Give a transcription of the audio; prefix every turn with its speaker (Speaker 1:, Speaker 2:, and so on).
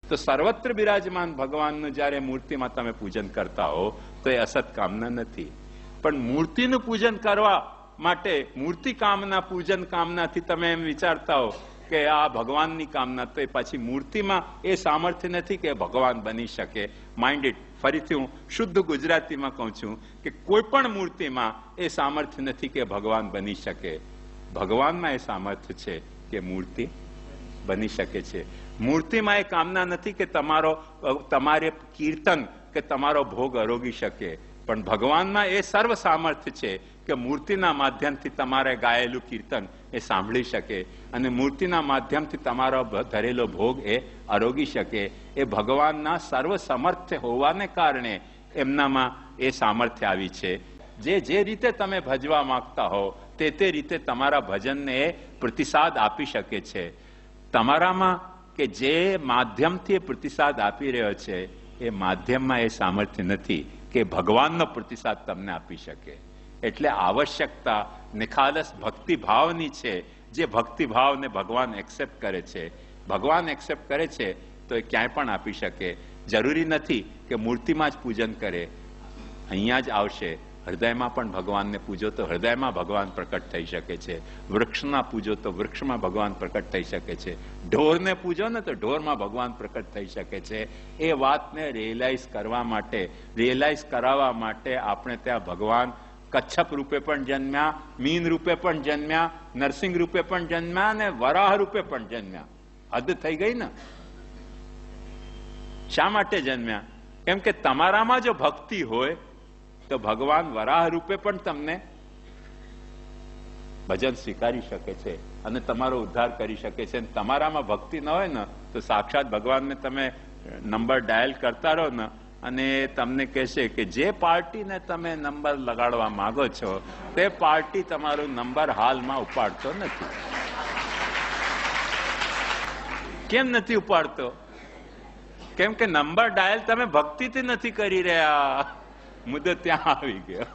Speaker 1: તો સર્વત્ર બિરાજમાન ભગવાનનું જ્યારે મૂર્તિમાં તમે પૂજન કરતા હો તો એ અસત કામના નથી. પણ મૂર્તિનું પૂજન કરવા માટે મૂર્તિ કામના પૂજન કામનાથી તમે એમ વિચારતા હો કે આ ભગવાનની કામના, તો એ પછી મૂર્તિમાં એ સામર્થ્ય નથી કે ભગવાન બની શકે. Mind it. ફરીથી હું શુદ્ધ ગુજરાતીમાં કહું છું કે કોઈ પણ મૂર્તિમાં એ સામર્થ્ય નથી કે ભગવાન બની શકે. ભગવાનમાં એ સામર્થ્ય છે કે મૂર્તિ બની શકે છે. મૂર્તિમાં એ કામના નથી કે તમારે કીર્તન કે તમારો ભોગ આરોગી શકે. પણ ભગવાનમાં એ સર્વ સામર્થ્ય છે કે મૂર્તિના માધ્યમથી તમારે ગાયેલું કીર્તન એ સાંભળી શકે અને મૂર્તિના માધ્યમથી તમારો ધરેલો ભોગ એ આરોગી શકે. એ ભગવાનના સર્વ સમર્થ્ય હોવાને કારણે એમનામાં એ સામર્થ્ય આવી છે. જે રીતે તમે ભજવા માંગતા હો તે રીતે તમારા ભજનને એ પ્રતિસાદ આપી શકે છે. તમારામાં કે જે માધ્યમથી પ્રતિસાદ આપી રહ્યો છે એ માધ્યમમાં એ સામર્થ્ય નથી કે ભગવાનનો પ્રતિસાદ તમને આપી શકે. એટલે આવશ્યકતા નિખાલસ ભક્તિભાવની છે. જે ભક્તિભાવને ભગવાન એક્સેપ્ટ કરે છે, ભગવાન એક્સેપ્ટ કરે છે તો એ ક્યાંય પણ આપી શકે. જરૂરી નથી કે મૂર્તિમાં જ પૂજન કરે, અહીંયા જ આવશે. હૃદયમાં પણ ભગવાનને પૂજો તો હૃદયમાં ભગવાન પ્રકટ થઈ શકે છે. વૃક્ષના પૂજો તો વૃક્ષમાં ભગવાન પ્રકટ થઈ શકે છે. ઢોરને પૂજો ને તો ઢોરમાં ભગવાન પ્રકટ થઈ શકે છે. એ વાતને રિયલાઇઝ કરવા માટે, રિયલાઇઝ કરાવવા માટે આપણે ત્યાં ભગવાન કચ્છપ રૂપે પણ જન્મ્યા, મીન રૂપે પણ જન્મ્યા, નરસિંહ રૂપે પણ જન્મ્યા અને વરાહ રૂપે પણ જન્મ્યા. હદ થઈ ગઈ ને. શા માટે જન્મ્યા? કેમ કે તમારામાં જો ભક્તિ હોય તો ભગવાન વરાહ રૂપે પણ તમને ભજન સ્વીકારી શકે છે અને તમારો ઉદ્ધાર કરી શકે છે. તમારામાં ભક્તિ ન હોય ને તો સાક્ષાત ભગવાનને તમે નંબર ડાયલ કરતા રહો ને અને તમને કહેશે કે જે પાર્ટીને તમે નંબર લગાડવા માંગો છો તે પાર્ટી તમારો નંબર હાલમાં ઉપાડતો નથી. કેમ નથી ઉપાડતો? કેમ કે નંબર ડાયલ તમે ભક્તિથી નથી કરી રહ્યા. મુદ્દો ત્યાં આવી ગયો.